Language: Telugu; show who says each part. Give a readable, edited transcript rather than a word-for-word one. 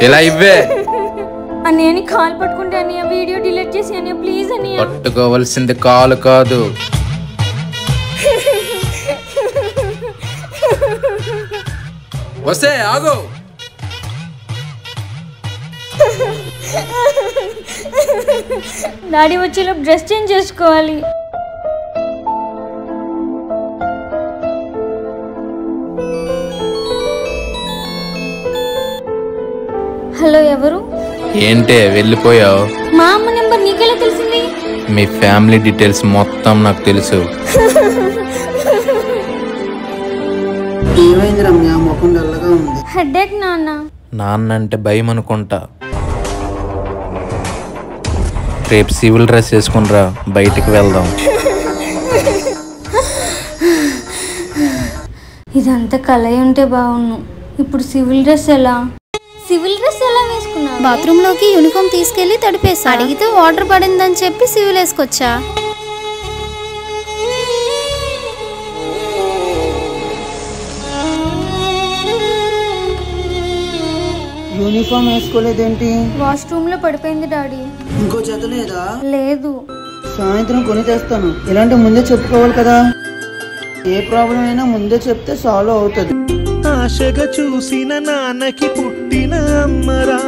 Speaker 1: ఇలా ఇవ్వే
Speaker 2: అన్నయ్య కాల్ పట్టుకుంటే అన్నయ్య వీడియో డిలీట్ చేసి అన్నయ్య ప్లీజ్ అన్నయ్య.
Speaker 1: పట్టుకోవాల్సింది కాలు కాదు. వస్తే ఆగు.
Speaker 2: డాడీ వచ్చేలోపు డ్రెస్ చేంజ్ చేసుకోవాలి. హలో ఎవరు?
Speaker 1: ఏంటే వెళ్ళిపోయావు?
Speaker 2: మా అమ్మ నెంబర్ నీకెలా తెలిసింది?
Speaker 1: మీ ఫ్యామిలీ డీటెయిల్స్ మొత్తం నాకు తెలుసు.
Speaker 3: ఏమైంది రమ్య? ముఖం డల్గా ఉంది.
Speaker 2: హెడేక్ నాన్న.
Speaker 1: నాన్న అంటే భయం అనుకుంటా. రేపు సివిల్ డ్రెస్ వేసుకునిరా, బయటికి వెళ్దాం.
Speaker 2: ఇదంతా కలయి ఉంటే బాగుండు. ఇప్పుడు సివిల్ డ్రెస్ ఎలా? సివిల్ డ్రెస్ ఎలా వేసుకున్నా?
Speaker 4: బాత్రూమ్ లోకి యూనిఫామ్ తీసుకెళ్లి తడిపేసా. అడిగితే వాటర్ పడిందని చెప్పి సివిల్ వేసుకొచ్చా.
Speaker 3: యూనిఫామ్ వేసుకోలేదేంటి?
Speaker 2: వాష్రూమ్ లో పడిపోయింది డాడీ.
Speaker 3: ఇంకో జత లేదా?
Speaker 2: లేదు.
Speaker 3: సాయంత్రం కొని తెస్తాను. ఇలాంటి ముందే చెప్పుకోవాలి కదా. ఏ ప్రాబ్లం అయినా ముందే చెప్తే సాల్వ్ అవుతుంది.
Speaker 5: ఆశగా చూసిన నాన్నకి పుట్టిన అమ్మరా.